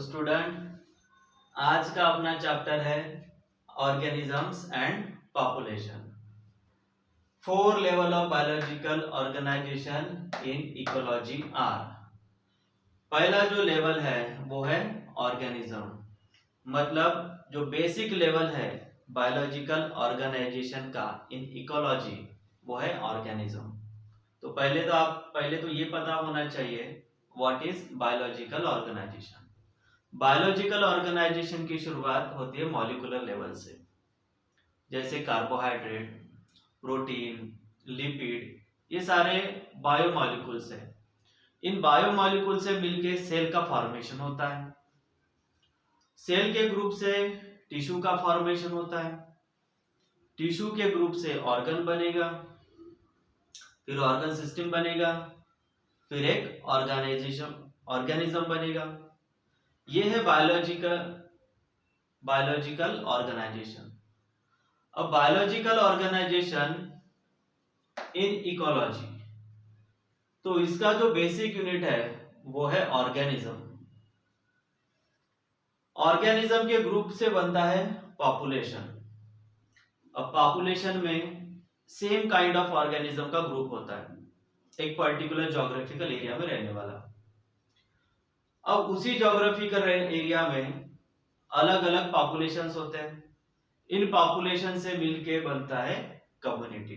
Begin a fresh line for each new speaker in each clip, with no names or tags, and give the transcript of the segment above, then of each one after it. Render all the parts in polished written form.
Student, आज का अपना चैप्टर है organisms and population. 4 level of biological organisation in ecology are. पहला जो लेवल है वो है ऑर्गेनिज्म, मतलब जो बेसिक लेवल है बायोलॉजिकल ऑर्गेनाइजेशन का इन इकोलॉजी वो है ऑर्गेनिज्म। तो पहले तो ये पता होना चाहिए what is biological organisation. Biological organisation की शुरुआत होती है मॉलिक्यूलर लेवल से, जैसे कार्बोहाइड्रेट, प्रोटीन, लिपिड, ये सारे बायोमॉलिक्यूल्स हैं। इन बायोमॉलिक्यूल से मिलके सेल का फॉर्मेशन होता है। सेल के ग्रुप से टिश्यू का फॉर्मेशन होता है। टिश्यू के ग्रुप से ऑर्गन बनेगा, फिर ऑर्गन सिस्टम बनेगा, फिर एक ऑर्गेनिज्म बनेगा। ये है बायोलॉजिकल ऑर्गेनाइजेशन। अब बायोलॉजिकल ऑर्गेनाइजेशन इन इकोलॉजी, तो इसका जो बेसिक यूनिट है वो है ऑर्गेनिज्म। ऑर्गेनिज्म के ग्रुप से बनता है पॉपुलेशन। अब पॉपुलेशन में सेम काइंड ऑफ ऑर्गेनिज्म का ग्रुप होता है, एक पर्टिकुलर ज्योग्राफिकल एरिया में रहने वाला। अब उसी ज्योग्राफिकल एरिया में अलग अलग पॉपुलेशंस होते हैं। इन पॉपुलेशन से मिलके बनता है कम्युनिटी।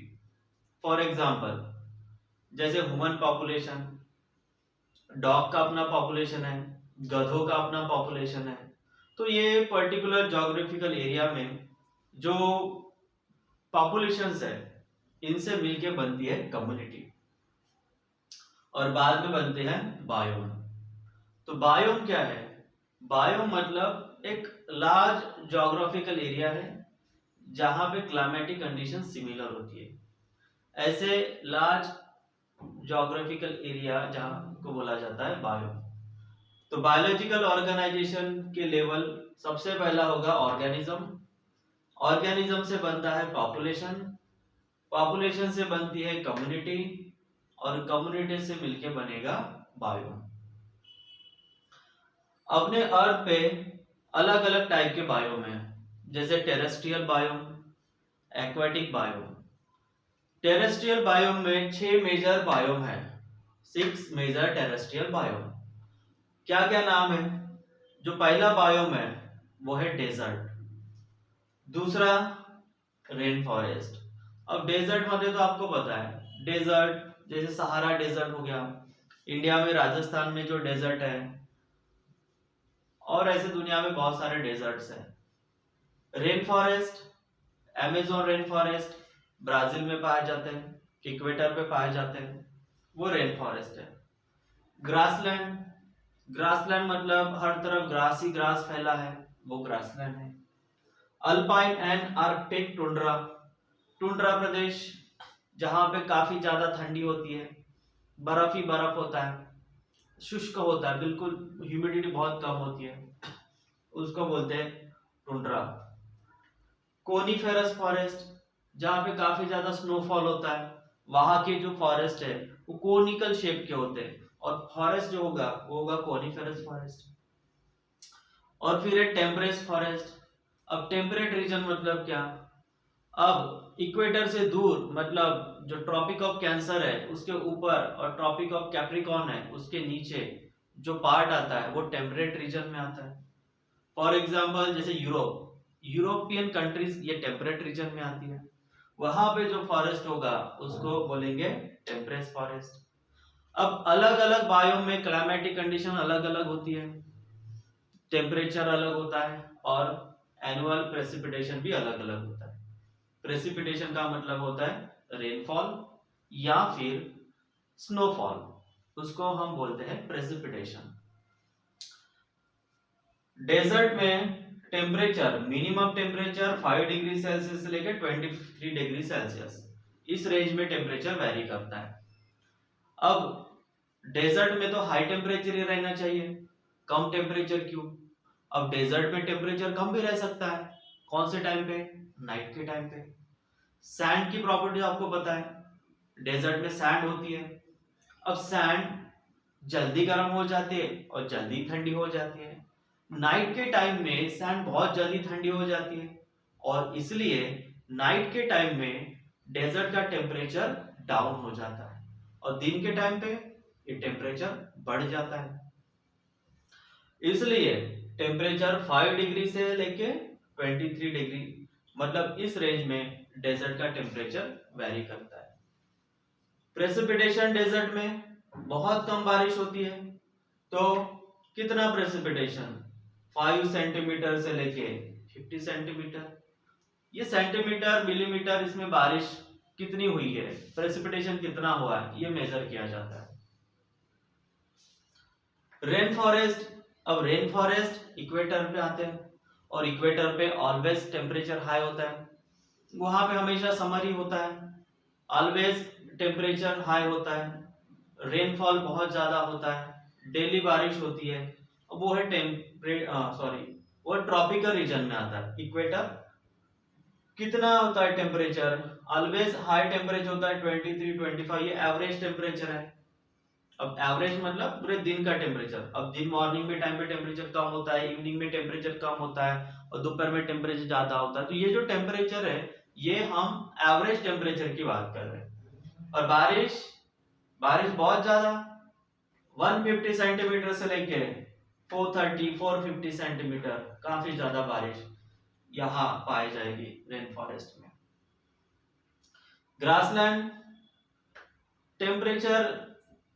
फॉर एग्जांपल, जैसे ह्यूमन पॉपुलेशन, डॉग का अपना पॉपुलेशन है, गधों का अपना पॉपुलेशन है। तो ये पर्टिकुलर ज्योग्राफिकल एरिया में जो पॉपुलेशंस है इनसे मिलके बनती है कम्युनिटी, और बाद में बनते हैं बायोम। तो बायोम क्या है? बायोम मतलब एक लार्ज ज्योग्राफिकल एरिया है जहां पे क्लाइमेटिक कंडीशन सिमिलर होती है। ऐसे लार्ज ज्योग्राफिकल एरिया जहां को बोला जाता है बायोम। तो बायोलॉजिकल ऑर्गेनाइजेशन के लेवल सबसे पहला होगा ऑर्गेनिज्म। ऑर्गेनिज्म से बनता है पॉपुलेशन, पॉपुलेशन से बनती है कम्युनिटी, और कम्युनिटी से मिलके बनेगा बायोम। अपने अर्थ पे अलग अलग टाइप के बायोम हैं, जैसे terrestrial biome, aquatic biome. Terrestrial biome में 6 मेजर बायोम है, 6 मेजर टेरेस्ट्रियल बायोम। क्या क्या नाम है? जो पहला बायोम है वो है डेजर्ट, दूसरा रेन फॉरेस्ट। अब डेजर्ट मतलब तो आपको पता है, डेजर्ट जैसे सहारा डेजर्ट हो गया, इंडिया में राजस्थान में जो डेजर्ट है, और ऐसे दुनिया में बहुत सारे डेजर्ट्स हैं। Rain forest, Amazon rain forest Brazil में पाए जाते हैं, इक्वेटर पे पाए जाते हैं, वो रेन फॉरेस्ट है। ग्रासलैंड, ग्रासलैंड मतलब हर तरफ ग्रास ही ग्रास फैला है, वो ग्रासलैंड है। Alpine and arctic tundra, tundra प्रदेश जहां पे काफी ज्यादा ठंडी होती है, बर्फ ही बर्फ होता है, शुष्क होता है, बिल्कुल ह्यूमिडिटी बहुत कम होती है, उसको बोलते हैं टुंड्रा। कोनिफेरस फॉरेस्ट, जहां पे काफी ज्यादा स्नोफॉल होता है, वहां के जो फॉरेस्ट है वो कोनिकल शेप के होते हैं, और फॉरेस्ट जो होगा वो होगा कोनिफेरस फॉरेस्ट। और फिर है टेम्परेट फॉरेस्ट। अब टेम्परेट रीजन मतलब क्या? अब इक्वेटर से दूर, मतलब जो ट्रॉपिक ऑफ कैंसर है उसके ऊपर और ट्रॉपिक ऑफ कैप्रिकॉर्न है उसके नीचे जो पार्ट आता है वो टेम्परेट रीजन में आता है। फॉर एग्जांपल जैसे यूरोपियन कंट्रीज ये टेम्परेट रीजन में आती है, वहां पे जो फॉरेस्ट होगा उसको बोलेंगे टेम्परेट फॉरेस्ट। अब अलग अलग बायोम में क्लाइमेटिक कंडीशन अलग अलग होती है, टेम्परेचर अलग होता है, और एनुअल प्रेसिपिटेशन भी अलग अलग होता है। प्रेसिपिटेशन का मतलब होता है रेनफॉल या फिर स्नोफॉल, उसको हम बोलते हैं प्रेसिपिटेशन। डेजर्ट में temperature, minimum temperature 5 degree Celsius से लेकर 23 डिग्री सेल्सियस, इस रेंज में टेम्परेचर वेरी करता है। अब डेजर्ट में तो हाई टेम्परेचर ही रहना चाहिए, कम टेम्परेचर क्यों? अब डेजर्ट में टेम्परेचर कम भी रह सकता है, कौन से टाइम पे? नाइट के टाइम पे। सैंड की प्रॉपर्टी आपको पता है, डेजर्ट में सैंड होती है। अब सैंड जल्दी गर्म हो जाती है और जल्दी ठंडी हो जाती है, नाइट के टाइम में सैंड बहुत जल्दी ठंडी हो जाती है और इसलिए नाइट के टाइम में डेजर्ट का टेम्परेचर डाउन हो जाता है और दिन के टाइम पे ये टेम्परेचर बढ़ जाता है। इसलिए टेम्परेचर 5 डिग्री से लेके 23 डिग्री मतलब इस रेंज में डेजर्ट का टेम्परेचर वेरी करता है। प्रेसिपिटेशन डेजर्ट में बहुत कम बारिश होती है, तो कितना प्रेसिपिटेशन 5 सेंटीमीटर से लेके 50 सेंटीमीटर। ये सेंटीमीटर मिलीमीटर इसमें बारिश कितनी हुई है, प्रेसिपिटेशन कितना हुआ है, ये मेजर किया जाता है। रेन फॉरेस्ट, अब रेन फॉरेस्ट इक्वेटर पे आते हैं और इक्वेटर पे ऑलवेज टेम्परेचर हाई होता है, वहां पे हमेशा समर ही होता है, ऑलवेज टेम्परेचर हाई होता है, रेनफॉल बहुत ज्यादा होता है, डेली बारिश होती है। वो है वो ट्रॉपिकल रीजन में आता है। इक्वेटर कितना होता है टेम्परेचर, ऑलवेज हाई टेम्परेचर होता है 23 25, ये एवरेज टेम्परेचर है। अब एवरेज मतलब पूरे दिन का टेम्परेचर। अब दिन मॉर्निंग में टाइम पे टेम्परेचर कम होता है, इवनिंग में टेम्परेचर कम होता है और दोपहर में टेम्परेचर ज्यादा होता है। तो ये जो टेम्परेचर है ये हम एवरेज टेम्परेचर की बात कर रहे हैं। और बारिश बहुत ज्यादा 150 सेंटीमीटर से लेके 430 450 सेंटीमीटर, काफी ज्यादा बारिश यहाँ पाई जाएगी रेन फॉरेस्ट में। ग्रासलैंड टेम्परेचर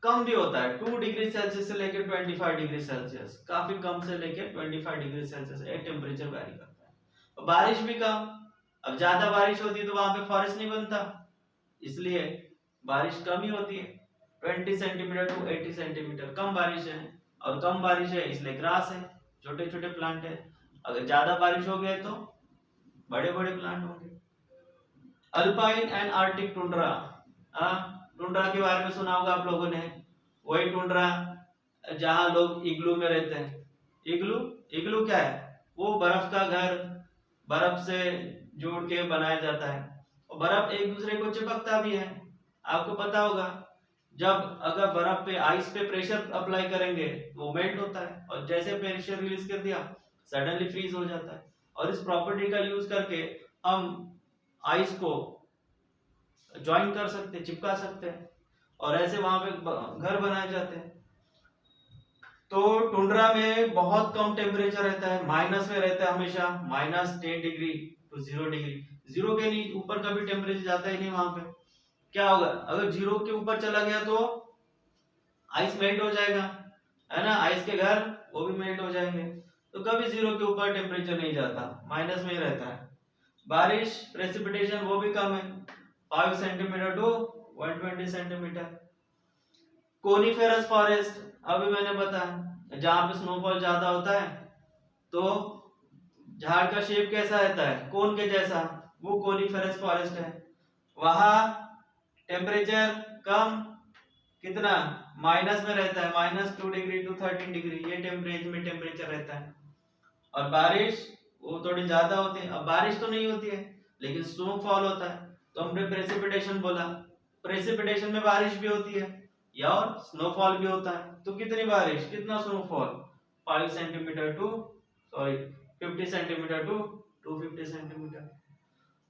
कम भी होता है, 2 डिग्री सेल्सियस से लेकर 25 डिग्री सेल्सियस, काफी कम से लेकर 25 डिग्री सेल्सियस ये टेम्परेचर वेरी करता है। बारिश भी कम, अब ज्यादा बारिश होती है तो वहां पे फॉरेस्ट नहीं बनता, इसलिए बारिश कम ही होती है, 20 सेंटीमीटर टू 80 सेंटीमीटर कम बारिश है। और कम बारिश है इसलिए ग्रास है, छोटे छोटे प्लांट है। अगर ज्यादा बारिश हो गया तो बड़े बड़े प्लांट होंगे। Alpine and Arctic tundra, tundra के बारे में सुना होगा आप लोगों ने, वही टुंड्रा जहां लोग इग्लू में रहते हैं। इग्लू क्या है, वो बर्फ का घर, बर्फ से जोड़ के बनाया जाता है और बर्फ एक दूसरे को चिपकता भी है। आपको पता होगा जब अगर बर्फ पे आइस पे प्रेशर अप्लाई करेंगे वो मेल्ट होता है और जैसे प्रेशर रिलीज कर दिया सडनली फ्रीज हो जाता है। और इस प्रॉपर्टी का यूज करके हम आइस को ज्वाइन कर सकते हैं, चिपका सकते हैं और ऐसे वहां पे घर बनाए जाते हैं। तो टुंड्रा में बहुत कम टेम्परेचर रहता है, माइनस में रहता है हमेशा, -10 डिग्री टू 0 डिग्री, 0 के नहीं ऊपर का भी टेम्परेचर जाता ही नहीं। वहां पे क्या होगा, अगर 0 के ऊपर चला गया तो आइस मेल्ट हो जाएगा, है ना, आइस के घर वो भी मेल्ट हो जाएंगे। तो कभी 0 के ऊपर टेम्परेचर नहीं जाता, माइनस में ही रहता है। बारिश प्रेसिपिटेशन वो भी कम है, 5 centimetre to 120 centimetre. Coniferous forest, अभी मैंने बताया जहां पे स्नोफॉल ज्यादा होता है तो झाड़ का शेप कैसा रहता है, कोन के जैसा, वो कोनिफेरस फॉरेस्ट है। वहां टेम्परेचर कम, कितना, माइनस में रहता है, -2 डिग्री टू 13 डिग्री ये टेम्परेचर में टेम्परेचर रहता है। और बारिश वो थोड़ी ज्यादा होती है। अब बारिश तो नहीं होती है लेकिन स्नोफॉल होता है, तो हमने प्रेसिपिटेशन बोला, प्रेसिपिटेशन में बारिश भी होती है या और स्नोफॉल भी होता है। तो कितनी बारिश, कितना snowfall, 5 centimetre to 50 centimetre to 250 centimetre.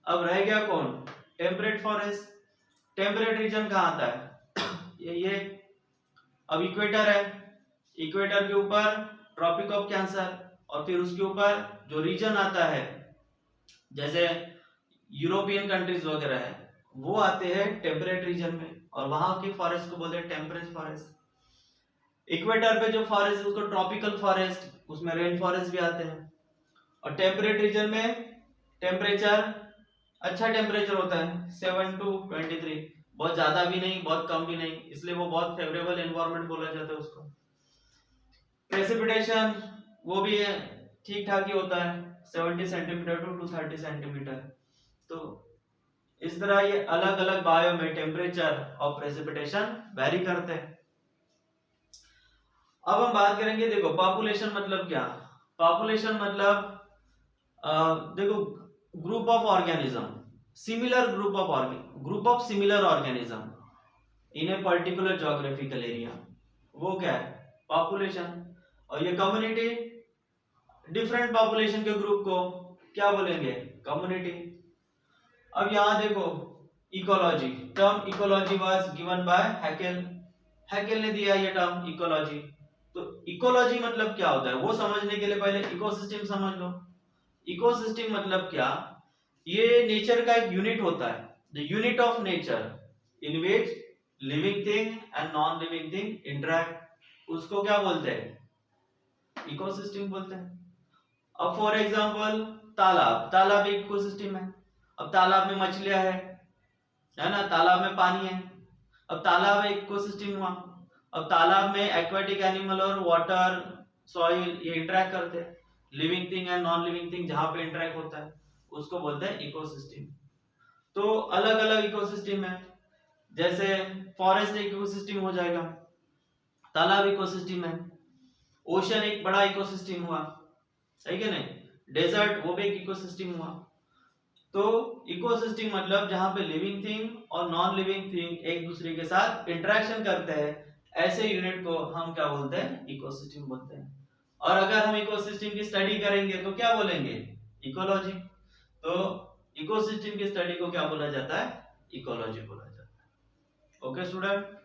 अब रह गया कौन, टेम्परेट फॉरेस्ट। टेम्परेट रीजन कहाँ आता है, ये अब इक्वेटर है, इक्वेटर के ऊपर ट्रॉपिक ऑफ कैंसर और फिर उसके ऊपर जो रीजन आता है जैसे यूरोपियन कंट्रीज वगैरह है वो आते हैं टेम्परेट रीजन में और वहां के फॉरेस्ट को बोलते हैं टेम्परेट फॉरेस्ट। इक्वेटर पे जो फॉरेस्ट है उसको ट्रॉपिकल फॉरेस्ट, उसमें रेन फॉरेस्ट भी आते हैं। और टेम्परेट रीजन में टेम्परेचर अच्छा टेम्परेचर होता है 7 to 23, बहुत ज्यादा भी नहीं बहुत कम भी नहीं, इसलिए वो बहुत फेवरेबल एनवायरनमेंट बोला जाता है उसको। प्रेसिपिटेशन वो भी ठीक ठाक ही होता है 70 सेंटीमीटर टू 230 सेंटीमीटर। तो इस तरह ये अलग अलग बायो में टेम्परेचर और प्रेसिपिटेशन वेरी करते हैं। अब हम बात करेंगे, देखो पॉपुलेशन मतलब क्या, पॉपुलेशन मतलब देखो group of organism, similar group of similar organism in a particular geographical area, वो क्या है पॉपुलेशन। और ये कम्युनिटी डिफरेंट पॉपुलेशन के ग्रुप को क्या बोलेंगे? कम्युनिटी। अब यहाँ देखो ecology, term ecology was given by Hückel. Hückel ने दिया ये टर्म इकोलॉजी। तो इकोलॉजी मतलब क्या होता है वो समझने के लिए पहले इकोसिस्टम समझ लो। इकोसिस्टम मतलब क्या? ये नेचर का एक यूनिट होता है, the unit of nature in which living thing and non living thing interact, उसको क्या बोलते हैं? इकोसिस्टम बोलते हैं। अब फॉर एग्जांपल तालाब, तालाब एक इकोसिस्टम है। अब तालाब में मछलियां है ना, तालाब में पानी है। अब तालाब एक इकोसिस्टम हुआ। अब तालाब में एक्वाटिक एनिमल और वाटर सॉइल ये इंटरेक्ट करते हैं, living thing and non living thing जहां पे इंटरेक्ट होता है उसको बोलते हैं इकोसिस्टम। तो अलग अलग इकोसिस्टम है, जैसे फॉरेस्ट एक इकोसिस्टम हो जाएगा, तालाब इकोसिस्टम है, ओशन एक बड़ा इकोसिस्टम हुआ, सही है नहीं? डेजर्ट वो भी एक इकोसिस्टम हुआ। तो इकोसिस्टम मतलब जहां पे लिविंग थिंग और नॉन लिविंग थिंग एक दूसरे के साथ इंटरेक्शन करते हैं, ऐसे यूनिट को हम क्या बोलते हैं? इकोसिस्टम बोलते हैं। और अगर हम इकोसिस्टम की स्टडी करेंगे तो क्या बोलेंगे? इकोलॉजी। तो इकोसिस्टम की स्टडी को क्या बोला जाता है? इकोलॉजी बोला जाता है। Okay student.